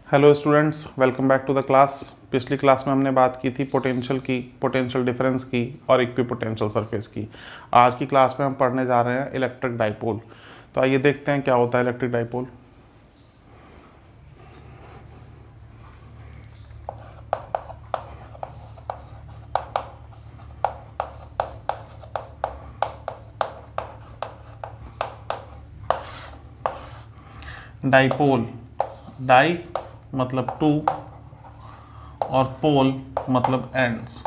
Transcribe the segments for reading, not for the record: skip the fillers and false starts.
Hello students, welcome back to the class. पिछली class में हमने बात की थी पोटेंशियल की, पोटेंशियल डिफरेंस की और इक्विपोटेंशियल सरफेस की। आज की क्लास में हम पढ़ने जा रहे हैं इलेक्ट्रिक डाइपोल। तो आइए देखते हैं क्या होता है इलेक्ट्रिक डाइपोल। डाइपोल, डाई मतलब टू और पोल मतलब एंड्स।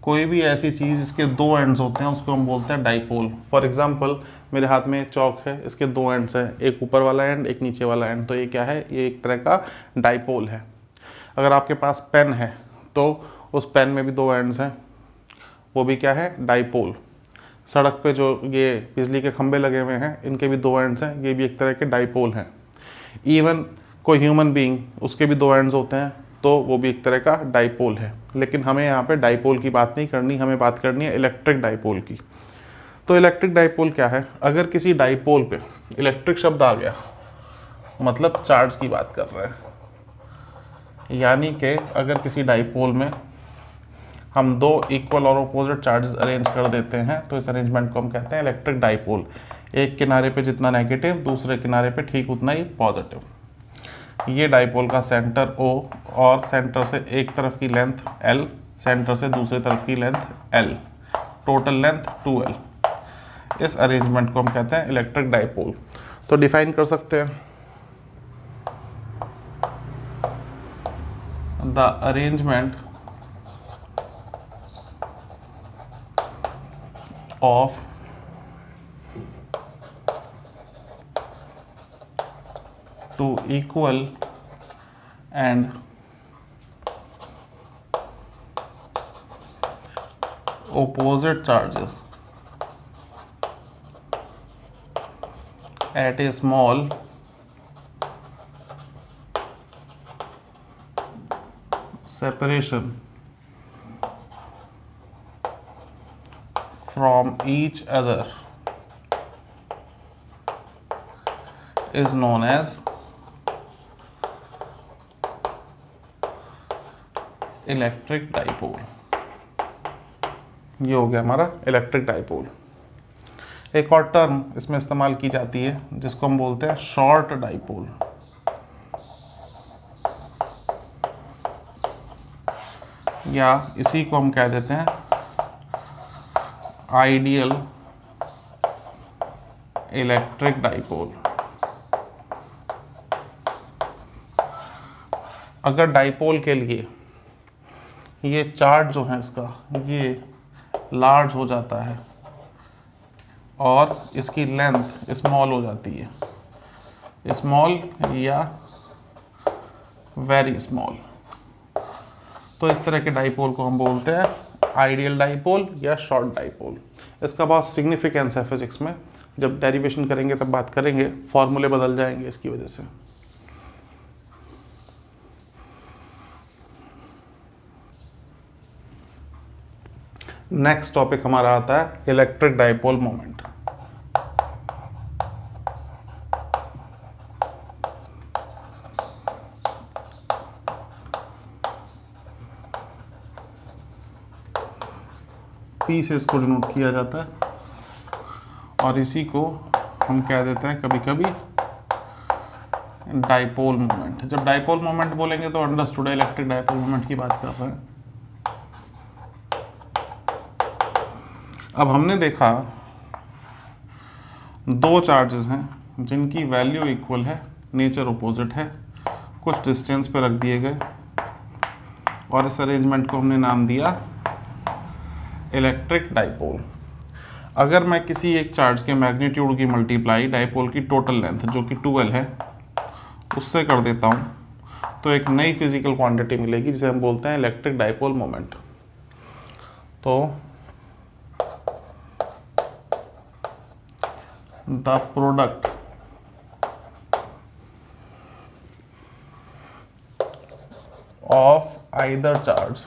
कोई भी ऐसी चीज़ इसके दो एंड्स होते हैं उसको हम बोलते हैं डाइपोल। फॉर एग्जांपल मेरे हाथ में एक चौक है, इसके दो एंड्स हैं, एक ऊपर वाला एंड एक नीचे वाला एंड। तो ये क्या है? ये एक तरह का डाइपोल है। अगर आपके पास पेन है तो उस पेन में भी दो एंड्स हैं, वो भी क्या है? डाइपोल। सड़क पे जो ये बिजली के खंभे लगे हुए हैं इनके भी दो एंड्स हैं, ये भी एक तरह के डाइपोल हैं। इवन कोई ह्यूमन बीइंग, उसके भी दो एंड्स होते हैं, तो वो भी एक तरह का डाइपोल है। लेकिन हमें यहाँ पे डाइपोल की बात नहीं करनी, हमें बात करनी है इलेक्ट्रिक डाइपोल की। तो इलेक्ट्रिक डाइपोल क्या है? अगर किसी डाइपोल पे इलेक्ट्रिक शब्द आ गया मतलब चार्ज की बात कर रहे हैं। यानी कि अगर किसी डाइपोल में हम दो इक्वल और अपोजिट चार्जेस अरेंज कर देते हैं तो इस अरेंजमेंट को हम कहते हैं इलेक्ट्रिक डाइपोल। एक किनारे पे जितना नेगेटिव, दूसरे किनारे पे ठीक उतना ही पॉजिटिव। ये डाइपोल का सेंटर O और सेंटर से एक तरफ की लेंथ L, सेंटर से दूसरी तरफ की length L, total length 2L। इस अरेंजमेंट को हम कहते हैं इलेक्ट्रिक डाइपोल। तो डिफाइन कर सकते हैं, the arrangement of two equal and opposite charges at a small separation from each other is known as electric dipole. ये हो गया हमारा इलेक्ट्रिक डाइपोल। एक और टर्म इसमें इस्तेमाल की जाती है जिसको हम बोलते हैं शॉर्ट डाइपोल, या इसी को हम कह देते हैं आइडियल इलेक्ट्रिक डाइपोल। अगर डाइपोल के लिए ये चार्ज जो है इसका ये लार्ज हो जाता है और इसकी लेंथ स्मॉल हो जाती है, स्मॉल या वेरी स्मॉल, तो इस तरह के डाइपोल को हम बोलते हैं आइडियल डाइपोल या शॉर्ट डाइपोल। इसका बहुत सिग्निफिकेंस है फिजिक्स में, जब डेरिवेशन करेंगे तब बात करेंगे, फॉर्मूले बदल जाएंगे इसकी वजह से। नेक्स्ट टॉपिक हमारा आता है इलेक्ट्रिक डाइपोल मोमेंट। P से इसको डिनोट किया जाता है और इसी को हम कह देते हैं कभी कभी डाइपोल मोमेंट। जब डाइपोल मोमेंट बोलेंगे तो अंडरस्टूड है इलेक्ट्रिक डाइपोल मोमेंट की बात कर रहे हैं। अब हमने देखा दो चार्जेस हैं जिनकी वैल्यू इक्वल है, नेचर अपोजिट है, कुछ डिस्टेंस पे रख दिए गए और इस अरेंजमेंट को हमने नाम दिया इलेक्ट्रिक डाइपोल। अगर मैं किसी एक चार्ज के मैग्नीट्यूड की मल्टीप्लाई डाइपोल की टोटल लेंथ जो कि 2L है उससे कर देता हूँ तो एक नई फिजिकल क्वांटिटी मिलेगी जिसे हम बोलते हैं इलेक्ट्रिक डाइपोल मोमेंट। तो the product of either charge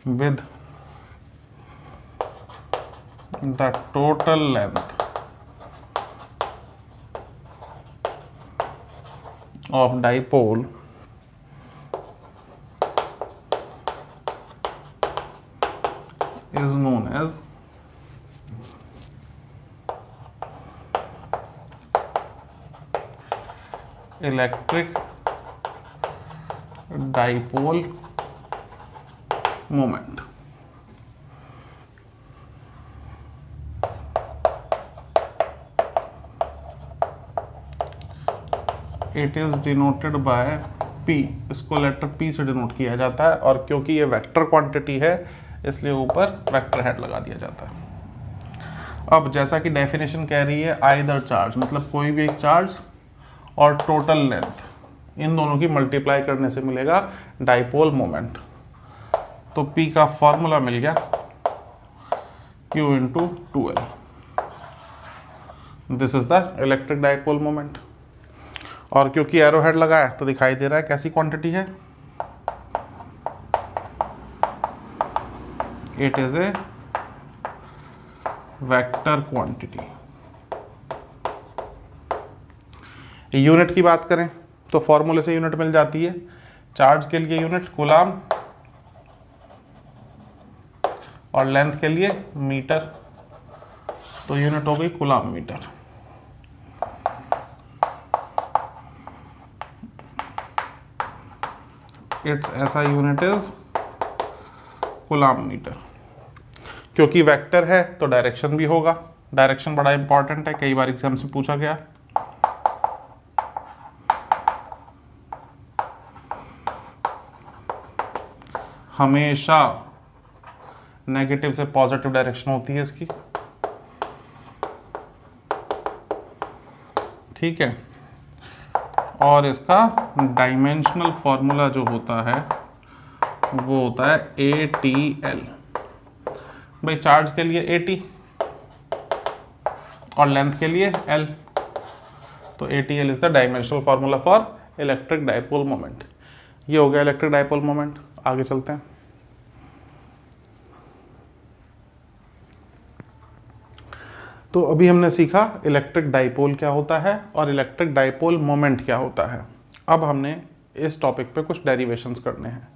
with the total length of dipole is known as electric dipole moment. It is denoted by P, इसको लेटर P से डिनोट किया जाता है, और क्योंकि ये वेक्टर क्वांटिटी है इसलिए ऊपर वेक्टर हेड लगा दिया जाता है। अब जैसा कि डेफिनेशन कह रही है आइदर चार्ज, मतलब कोई भी एक चार्ज और टोटल लेंथ, इन दोनों की मल्टीप्लाई करने से मिलेगा डाइपोल मोमेंट। तो P का फॉर्मूला मिल गया Q into 2L। This is the electric dipole moment. और क्योंकि एरो हेड लगा है तो दिखाई दे रहा है कैसी क्वांटिटी है, it is a vector quantity. Unit की बात करें तो फॉर्मूले से यूनिट मिल जाती है। चार्ज के लिए यूनिट कूलाम और लेंथ के लिए मीटर, तो यूनिट हो गई कूलाम मीटर। इट्स ऐसा यूनिट इज कूलाम मीटर। क्योंकि वेक्टर है तो डायरेक्शन भी होगा, डायरेक्शन बड़ा इंपॉर्टेंट है, कई बार एग्जाम से पूछा गया। हमेशा नेगेटिव से पॉजिटिव डायरेक्शन होती है इसकी, ठीक है। और इसका डायमेंशनल फॉर्मूला जो होता है वो होता है ATL। भाई चार्ज के लिए AT और लेंथ के लिए L, तो ATL is the dimensional formula for electric dipole moment. ये हो गया इलेक्ट्रिक डाइपोल मोमेंट। आगे चलते हैं। तो अभी हमने सीखा इलेक्ट्रिक डाइपोल क्या होता है और इलेक्ट्रिक डाइपोल मोमेंट क्या होता है। अब हमने इस टॉपिक पे कुछ डेरिवेशंस करने हैं,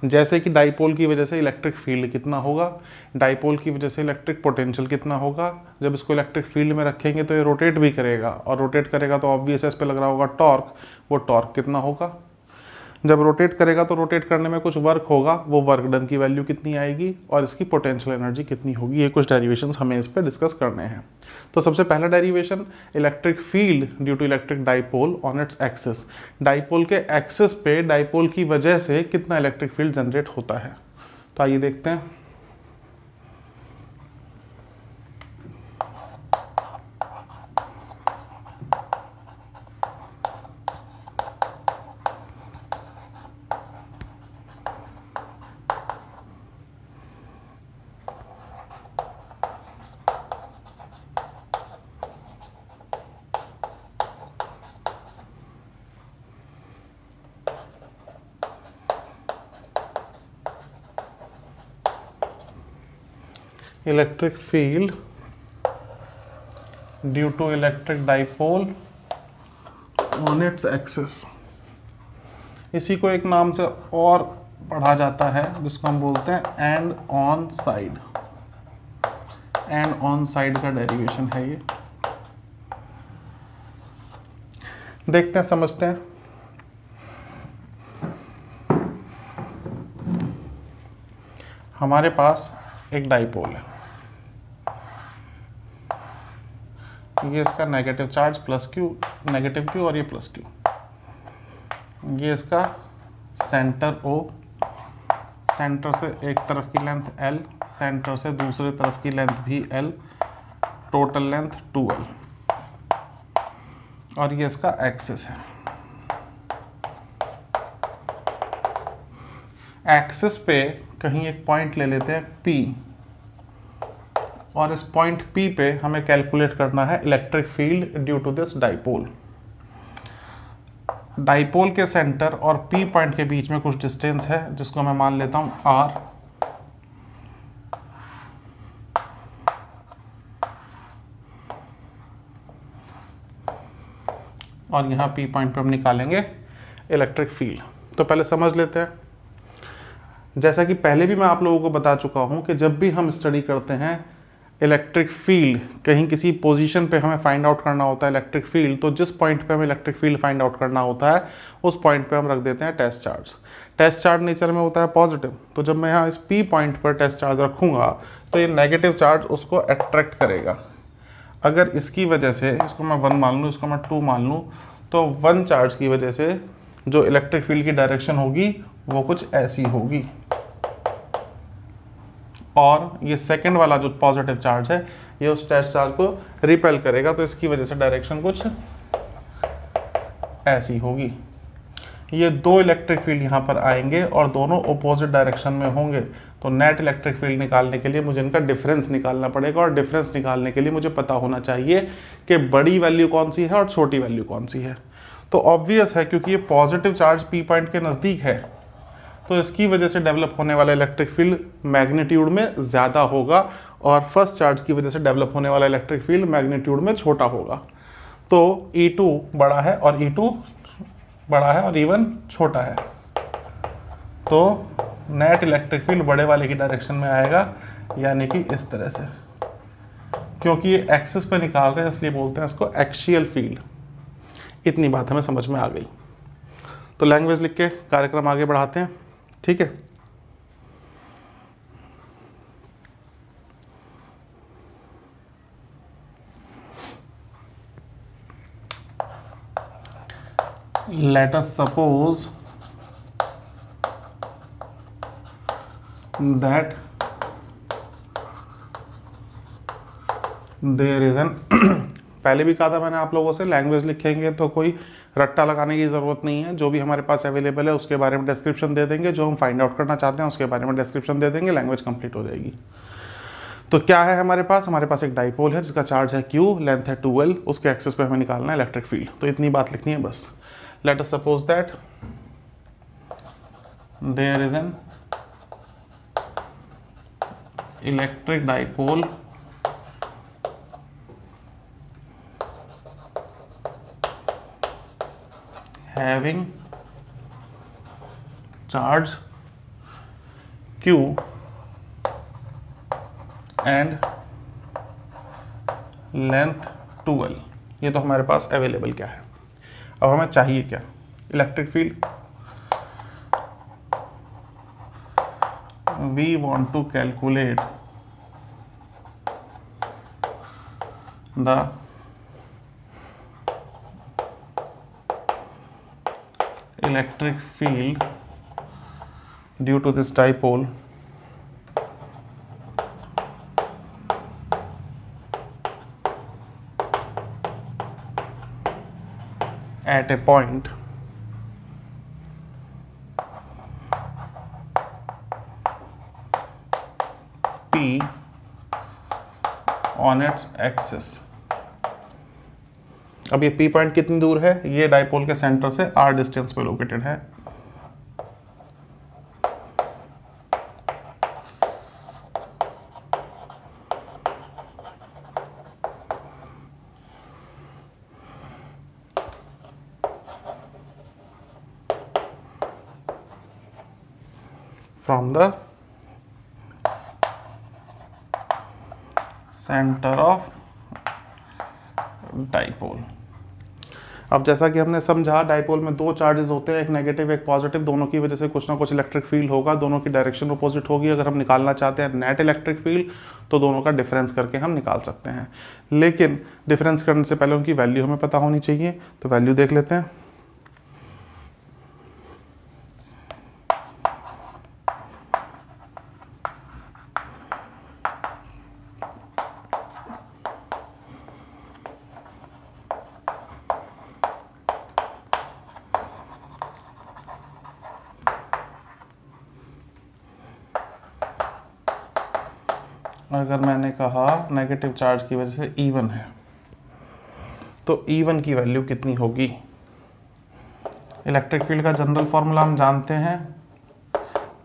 जैसे कि डाइपोल की वजह से इलेक्ट्रिक फील्ड कितना होगा, डाइपोल की वजह से इलेक्ट्रिक पोटेंशियल कितना होगा। जब इसको इलेक्ट्रिक फील्ड में रखेंगे तो ये रोटेट भी करेगा, और रोटेट करेगा तो ऑब्वियस इस पे लग रहा होगा टॉर्क, वो टॉर्क कितना होगा। जब रोटेट करेगा तो रोटेट करने में कुछ वर्क होगा, वो वर्क डन की वैल्यू कितनी आएगी और इसकी पोटेंशियल एनर्जी कितनी होगी। ये कुछ डेरिवेशंस हमें इस पर डिस्कस करने हैं। तो सबसे पहला derivation, electric field due to electric dipole on its axis. Dipole के एक्सिस पे डाइपोल की वजह से कितना इलेक्ट्रिक फील्ड जनरेट होता है। तो आइए देखते हैं। Electric field due to electric dipole on its axis, इसी को एक नाम से और पढ़ा जाता है जिसको हम बोलते हैं and on side. And on side का डेरिवेशन है ये। देखते हैं, समझते हैं। हमारे पास एक डाइपोल है, ये इसका negative charge plus Q, negative Q और ये प्लस Q। ये इसका सेंटर O, सेंटर से एक तरफ की लेंथ L, सेंटर से दूसरे तरफ की लेंथ भी L, टोटल लेंथ 2L, और ये इसका एक्सिस है। एक्सिस पे कहीं एक पॉइंट ले लेते हैं P, और इस पॉइंट P पे हमें कैलकुलेट करना है electric field due to this dipole. Dipole के सेंटर और P पॉइंट के बीच में कुछ डिस्टेंस है जिसको मैं मान लेता हूं R। और यहाँ P पॉइंट पे हम निकालेंगे इलेक्ट्रिक फील्ड। तो पहले समझ लेते हैं। जैसा कि पहले भी मैं आप लोगों को बता चुका हूँ कि जब भी हम स्टडी करते हैं इलेक्ट्रिक फील्ड, कहीं किसी पोजीशन पे हमें फाइंड आउट करना होता है इलेक्ट्रिक फील्ड, तो जिस पॉइंट पे हमें इलेक्ट्रिक फील्ड फाइंड आउट करना होता है उस पॉइंट पे हम रख देते हैं test charge. Test charge nature में होता है पॉजिटिव, तो जब मैं यहाँ इस P पॉइंट पर टेस्ट चार्ज रखूँगा तो ये नेगेटिव चार्ज उसको अट्रैक्ट करेगा। अगर इसकी वजह से, इसको मैं 1 मान लूँ, इसको मैं 2 मान लूँ, तो 1 चार्ज की वजह से जो इलेक्ट्रिक फील्ड की डायरेक्शन होगी वो कुछ ऐसी होगी, और ये सेकंड वाला जो पॉजिटिव चार्ज है ये उस टेस्ट चार्ज को रिपेल करेगा, तो इसकी वजह से डायरेक्शन कुछ ऐसी होगी। ये 2 इलेक्ट्रिक फील्ड यहाँ पर आएंगे और दोनों अपोजिट डायरेक्शन में होंगे, तो नेट इलेक्ट्रिक फील्ड निकालने के लिए मुझे इनका डिफरेंस निकालना पड़ेगा, और डिफरेंस निकालने के लिए मुझे पता होना चाहिए कि बड़ी वैल्यू कौन सी है और छोटी वैल्यू कौन सी है। तो ऑब्वियस है, क्योंकि ये पॉजिटिव चार्ज P पॉइंट के नज़दीक है, तो इसकी वजह से डेवलप होने वाला इलेक्ट्रिक फील्ड मैग्नीट्यूड में ज़्यादा होगा, और फर्स्ट चार्ज की वजह से डेवलप होने वाला इलेक्ट्रिक फील्ड मैग्नीट्यूड में छोटा होगा। तो E2 बड़ा है और E2 बड़ा है और E1 छोटा है, तो नेट इलेक्ट्रिक फील्ड बड़े वाले की डायरेक्शन में आएगा, यानी कि इस तरह से। क्योंकि ये एक्सिस पे निकाल रहे हैं इसलिए बोलते हैं इसको एक्सियल फील्ड। इतनी बात हमें समझ में आ गई। तो लैंग्वेज लिख के कार्यक्रम आगे बढ़ाते हैं, ठीक है। Let us suppose that there is an पहले भी कहा था मैंने आप लोगों से, लैंग्वेज लिखेंगे तो कोई रट्टा लगाने की ज़रूरत नहीं है, जो भी हमारे पास अवेलेबल है उसके बारे में डिस्क्रिप्शन दे देंगे, जो हम फाइंड आउट करना चाहते हैं उसके बारे में डिस्क्रिप्शन दे देंगे, लैंग्वेज कंप्लीट हो जाएगी। तो क्या है हमारे पास एक डाइपोल है जिसका चार्ज है Q, लेंथ है 2L, उसके एक्सिस पे हमें निकालना है इलेक्ट्रिक फील्ड। तो इतनी बात लिखनी है बस। Let us suppose that there is an electric dipole having charge Q and length 2L। ये तो हमारे पास अवेलेबल क्या है। अब हमें चाहिए क्या? Electric field. We want to calculate the electric field due to this dipole at a point P on its axis। अब ये P पॉइंट कितनी दूर है? ये डाइपोल के सेंटर से R डिस्टेंस पे लोकेटेड है। From the centre of dipole. अब जैसा कि हमने समझा, डाइपोल में 2 चार्जेस होते हैं, एक नेगेटिव एक पॉजिटिव, दोनों की वजह से कुछ ना कुछ इलेक्ट्रिक फील्ड होगा, दोनों की डायरेक्शन अपोजिट होगी। अगर हम निकालना चाहते हैं नेट इलेक्ट्रिक फील्ड तो दोनों का डिफरेंस करके हम निकाल सकते हैं, लेकिन डिफरेंस करने से पहले उनकी वैल्यू हमें पता होनी चाहिए। तो वैल्यू देख लेते हैं। अगर मैंने कहा नेगेटिव चार्ज की वजह से E1 है, तो E1 की वैल्यू कितनी होगी? इलेक्ट्रिक फील्ड का जनरल फॉर्मूला हम जानते हैं,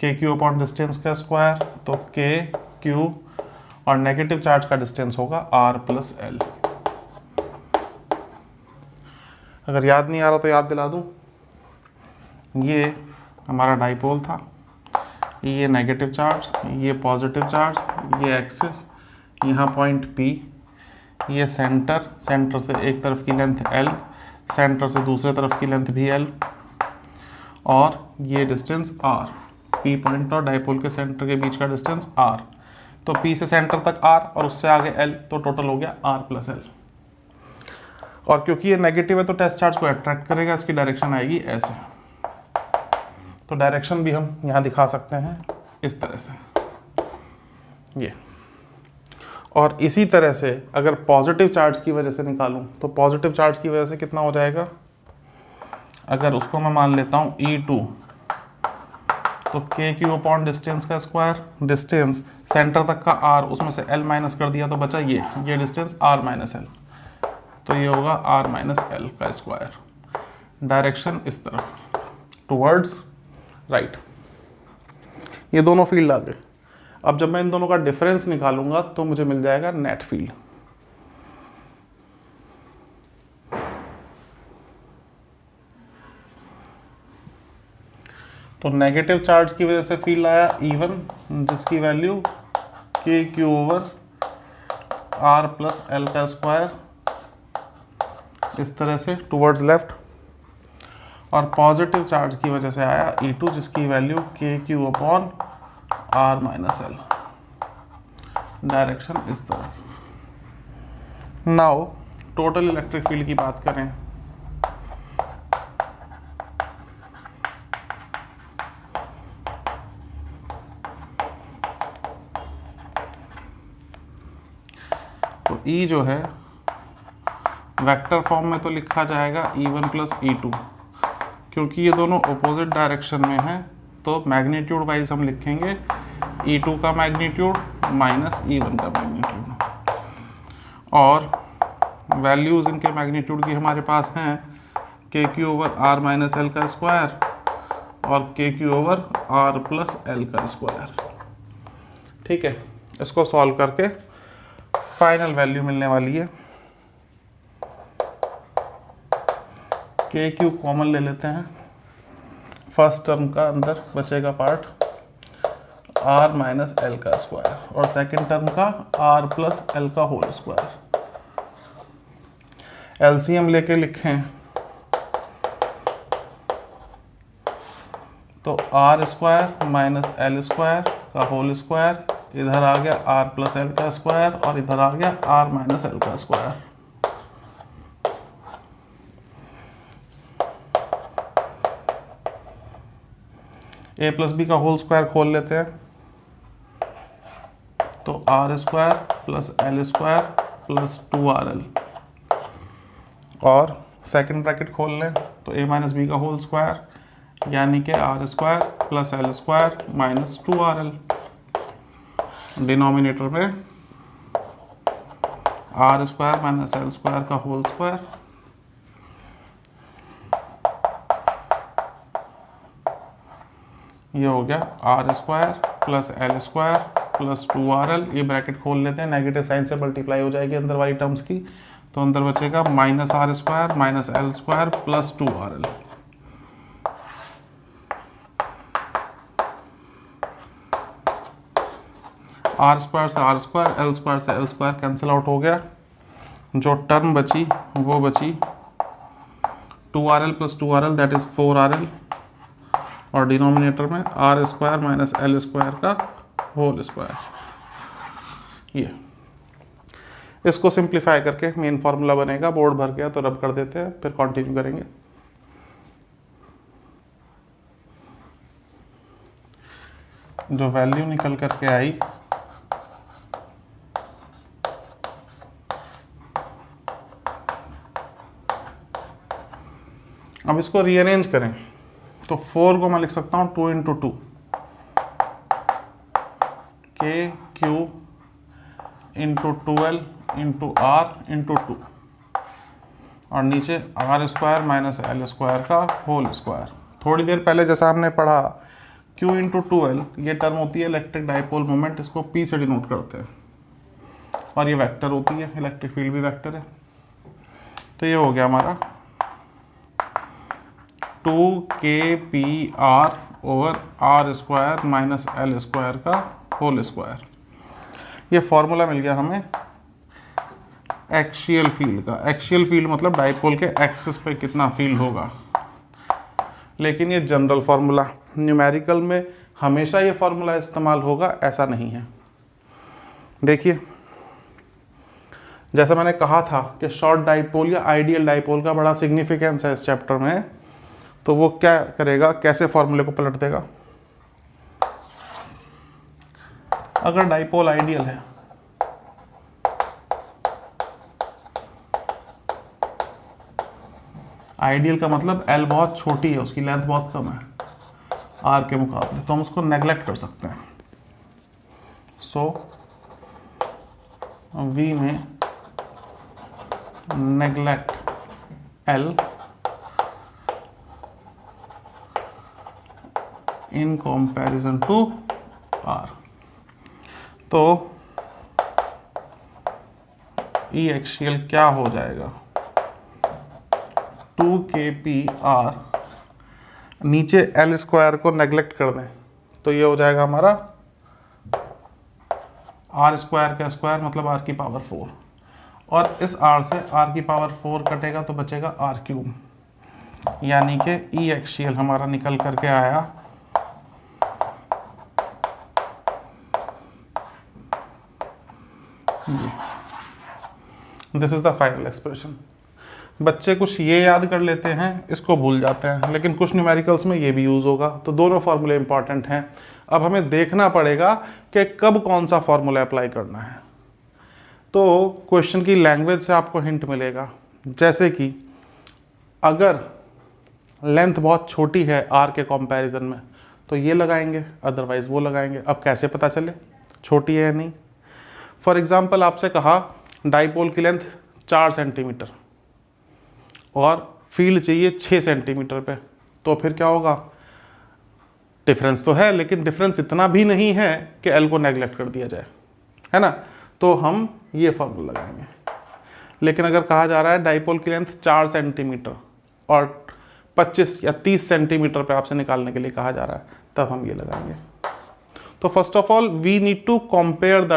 KQ अपॉन डिस्टेंस का स्क्वायर, तो KQ और नेगेटिव चार्ज का डिस्टेंस होगा R प्लस L। अगर याद नहीं आ रहा तो याद दिला दूँ, ये हमारा डाइपोल था, ये नेगेटिव चार्ज, ये पॉजिटिव चार्ज, ये एक्सिस, यहाँ पॉइंट P, ये सेंटर, सेंटर से एक तरफ की लेंथ L, सेंटर से दूसरे तरफ की लेंथ भी L, और ये डिस्टेंस R, P पॉइंट और डाइपोल के सेंटर के बीच का डिस्टेंस R। तो P से सेंटर तक R और उससे आगे L, तो टोटल हो गया R प्लस L। और क्योंकि ये नेगेटिव है तो टेस्ट चार्ज को अट्रैक्ट करेगा, इसकी डायरेक्शन आएगी ऐसे। तो डायरेक्शन भी हम यहाँ दिखा सकते हैं इस तरह से, ये। और इसी तरह से अगर पॉजिटिव चार्ज की वजह से निकालूं तो पॉजिटिव चार्ज की वजह से कितना हो जाएगा, अगर उसको मैं मान लेता हूँ E2, तो KQ अपॉन डिस्टेंस का स्क्वायर, डिस्टेंस सेंटर तक का R, उसमें से L माइनस कर दिया तो बचा ये डिस्टेंस R माइनस L, तो ये होगा R माइनस L का स्क्वायर। डायरेक्शन इस तरफ टुवर्ड्स राइट। ये दोनों फील्ड आ गए। अब जब मैं इन दोनों का डिफरेंस निकालूंगा तो मुझे मिल जाएगा नेट फील्ड। तो नेगेटिव चार्ज की वजह से फील्ड आया E1, जिसकी value KQ over R plus L का स्क्वायर, इस तरह से टुवर्ड्स लेफ्ट। और पॉजिटिव चार्ज की वजह से आया E2, जिसकी value KQ upon R minus L, direction इस तरफ। नाउ टोटल इलेक्ट्रिक फील्ड की बात करें, तो E जो है वेक्टर फॉर्म में तो लिखा जाएगा E1 प्लस E2, क्योंकि ये दोनों अपोजिट डायरेक्शन में हैं तो मैग्नीट्यूड वाइज हम लिखेंगे E2 का मैग्नीट्यूड माइनस E1 का मैग्नीट्यूड। और वैल्यूज़ इनके मैग्नीट्यूड की हमारे पास हैं KQ over R minus L का स्क्वायर और KQ over R plus L का स्क्वायर। ठीक है, इसको सॉल्व करके फाइनल वैल्यू मिलने वाली है। KQ कॉमन ले लेते हैं, फर्स्ट टर्म का अंदर बचेगा पार्ट R माइनस L का स्क्वायर और सेकंड टर्म का R प्लस L का होल स्क्वायर। LCM लेके लिखें तो R square minus L square का होल स्क्वायर, इधर आ गया R प्लस L का स्क्वायर और इधर आ गया R माइनस L का स्क्वायर। A प्लस बी का होल स्क्वायर खोल लेते हैं तो R square plus L square plus 2RL, और सेकंड ब्रैकेट खोल लें तो A माइनस बी का होल स्क्वायर यानी कि R square plus L square minus 2RL। Denominator में R square minus L square का होल स्क्वायर, ये हो गया R square plus L square plus 2RL। ये ब्रैकेट खोल लेते हैं, नेगेटिव साइन से मल्टीप्लाई हो जाएगी अंदर वाली टर्म्स की, तो अंदर बचेगा minus R square minus L square plus 2RL। R square से R स्क्वायर, L स्क्वायर से L स्क्वायर कैंसिल आउट हो गया। जो टर्म बची वो बची 2RL plus 2RL that is 4RL, और डिनोमिनेटर में R square minus L square का होल स्क्वायर। ये इसको सिंप्लीफाई करके मेन फार्मूला बनेगा। बोर्ड भर गया तो रब कर देते हैं, फिर कंटिन्यू करेंगे। जो वैल्यू निकल करके आई अब इसको रीअरेंज करें तो 4 को मैं लिख सकता हूँ 2 into 2 KQ into 2L into R into 2, और नीचे R square minus L square का होल स्क्वायर। थोड़ी देर पहले जैसा हमने पढ़ा Q इंटू 2L ये टर्म होती है इलेक्ट्रिक डाइपोल मोमेंट, इसको P से डिनोट करते हैं, और ये वेक्टर होती है, इलेक्ट्रिक फील्ड भी वेक्टर है। तो ये हो गया हमारा 2kpr/r² माइनस l² का होल स्क्वायर। ये फॉर्मूला मिल गया हमें एक्सियल फील्ड का। एक्सियल फील्ड मतलब डाइपोल के एक्सिस पे कितना फील्ड होगा। लेकिन ये जनरल फार्मूला, न्यूमेरिकल में हमेशा ये फार्मूला इस्तेमाल होगा ऐसा नहीं है। देखिए, जैसा मैंने कहा था कि शॉर्ट डाइपोल या आइडियल डाइपोल का बड़ा सिग्निफिकेंस है इस चैप्टर में, तो वो क्या करेगा, कैसे फॉर्मूले को पलट देगा। अगर डाइपोल आइडियल है, आइडियल का मतलब एल बहुत छोटी है, उसकी लेंथ बहुत कम है आर के मुकाबले, तो हम उसको नेग्लेक्ट कर सकते हैं। So we may neglect L in comparison to R. तो ई एक्सियल क्या हो जाएगा, 2kpr, नीचे एल स्क्वायर को नेग्लेक्ट कर दें तो ये हो जाएगा हमारा आर स्क्वायर का स्क्वायर मतलब r की पावर 4, और इस r से r की पावर 4 कटेगा तो बचेगा r³, यानी कि ई एक्सियल हमारा निकल करके आया this is the final expression. बच्चे कुछ ये याद कर लेते हैं, इसको भूल जाते हैं, लेकिन कुछ न्यूमेरिकल्स में ये भी यूज़ होगा, तो दोनों फार्मूले इंपॉर्टेंट हैं। अब हमें देखना पड़ेगा कि कब कौन सा फार्मूला अप्लाई करना है। तो क्वेश्चन की लैंग्वेज से आपको हिंट मिलेगा, जैसे कि अगर लेंथ बहुत छोटी है आर के कंपैरिजन में तो ये लगाएंगे, अदरवाइज वो लगाएंगे। अब कैसे पता चले छोटी है या नहीं। फॉर एग्जाम्पल आपसे कहा डाइपोल की लेंथ 4 सेंटीमीटर और फील्ड चाहिए 6 सेंटीमीटर पे, तो फिर क्या होगा, डिफरेंस तो है लेकिन डिफरेंस इतना भी नहीं है कि एल को नेग्लेक्ट कर दिया जाए, है ना। तो हम ये फॉर्मूला लगाएंगे। लेकिन अगर कहा जा रहा है डाइपोल की लेंथ 4 सेंटीमीटर और 25 या 30 सेंटीमीटर पे आपसे निकालने के लिए कहा जा रहा है, तब हम ये लगाएंगे। तो first of all we need to compare the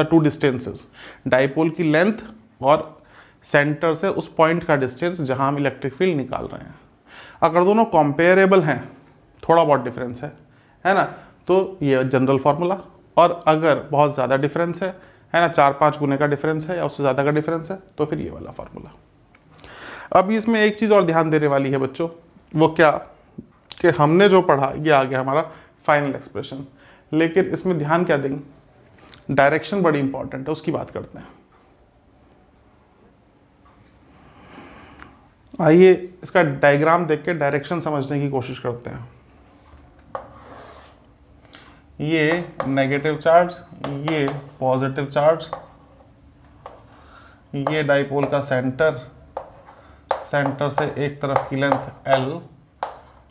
two distances, dipole की लेंथ और सेंटर से उस पॉइंट का डिस्टेंस जहां हम इलेक्ट्रिक फील्ड निकाल रहे हैं। अगर दोनों कंपेरेबल हैं, थोड़ा बहुत डिफरेंस है ना, तो ये जनरल फार्मूला। और अगर बहुत ज़्यादा डिफरेंस है ना, 4-5 गुने का डिफरेंस है या उससे ज़्यादा का डिफरेंस है, तो फिर ये वाला फार्मूला। अब इसमें एक चीज़ और ध्यान देने वाली है बच्चों, वो क्या कि हमने जो पढ़ा ये आ गया हमारा फाइनल एक्सप्रेशन, लेकिन इसमें ध्यान क्या देंगे, डायरेक्शन बड़ी इंपॉर्टेंट है, उसकी बात करते हैं। आइए इसका डायग्राम देख के डायरेक्शन समझने की कोशिश करते हैं। ये नेगेटिव चार्ज, ये पॉजिटिव चार्ज, ये डाइपोल का सेंटर से एक तरफ की लेंथ L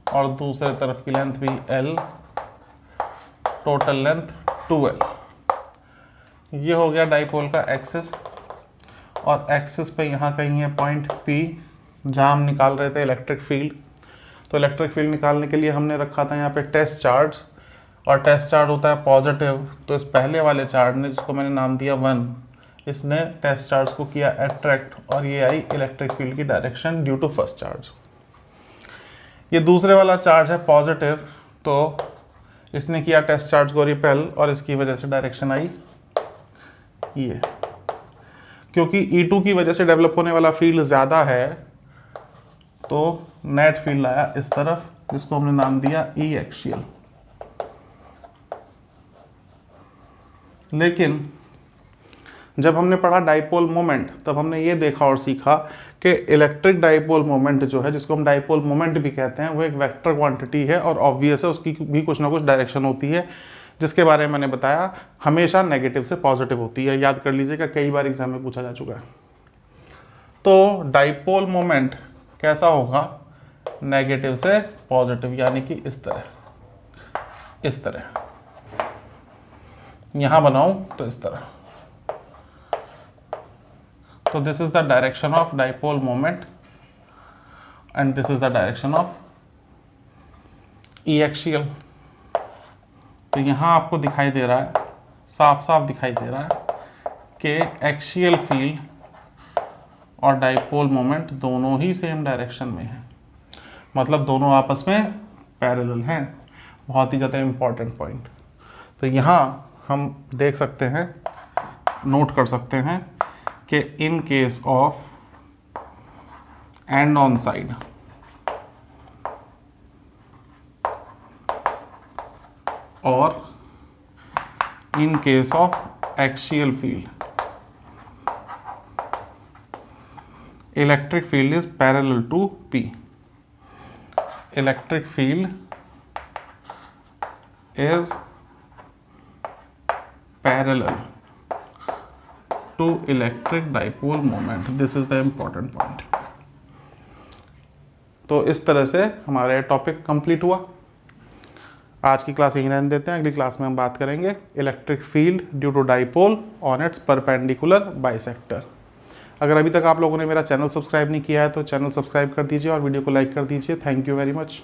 और दूसरे तरफ की लेंथ भी L, टोटल लेंथ 2L। ये हो गया डाइपोल का एक्सिस, और एक्सिस पे यहाँ कहीं है पॉइंट P जहाँ हम निकाल रहे थे इलेक्ट्रिक फील्ड। तो इलेक्ट्रिक फील्ड निकालने के लिए हमने रखा था यहाँ पे टेस्ट चार्ज, और टेस्ट चार्ज होता है पॉजिटिव। तो इस पहले वाले चार्ज ने, जिसको मैंने नाम दिया 1, इसने टेस्ट चार्ज को किया अट्रैक्ट, और ये आई इलेक्ट्रिक फील्ड की direction due to first charge. ये दूसरे वाला चार्ज है पॉजिटिव, तो इसने किया टेस्ट चार्ज को रिपेल, और इसकी वजह से डायरेक्शन आई ये। क्योंकि E2 की वजह से डेवलप होने वाला फील्ड ज़्यादा है, तो नेट फील्ड आया इस तरफ, जिसको हमने नाम दिया ई एक्सियल। लेकिन जब हमने पढ़ा डाइपोल मोमेंट, तब हमने ये देखा और सीखा कि इलेक्ट्रिक डाइपोल मोमेंट जो है, जिसको हम डाइपोल मोमेंट भी कहते हैं, वो एक वेक्टर क्वांटिटी है, और ऑब्वियस है उसकी भी कुछ ना कुछ डायरेक्शन होती है, जिसके बारे में मैंने बताया हमेशा नेगेटिव से पॉजिटिव होती है। याद कर लीजिएगा, कई बार एग्जाम में पूछा जा चुका है। तो डाइपोल मोमेंट कैसा होगा, नेगेटिव से पॉजिटिव, यानी कि इस तरह यहां बनाऊं तो इस तरह। तो this is the direction of dipole moment. And this is the direction of E axial. तो यहाँ आपको दिखाई दे रहा है, साफ साफ दिखाई दे रहा है कि एक्सियल फील्ड और डाइपोल मोमेंट दोनों ही सेम डायरेक्शन में है, मतलब दोनों आपस में पैरेलल हैं। बहुत ही ज़्यादा इम्पॉर्टेंट पॉइंट। तो यहाँ हम देख सकते हैं, नोट कर सकते हैं कि in case of and on side और in case of axial field, electric field is parallel to P. Electric field is parallel to electric dipole moment. This is the important point. तो इस तरह से हमारा टॉपिक कंप्लीट हुआ। आज की class यहीं रहने देते हैं। अगली क्लास में हम बात करेंगे electric field due to dipole on its perpendicular bisector. अगर अभी तक आप लोगों ने मेरा चैनल सब्सक्राइब नहीं किया है तो चैनल सब्सक्राइब कर दीजिए और वीडियो को लाइक कर दीजिए। Thank you very much.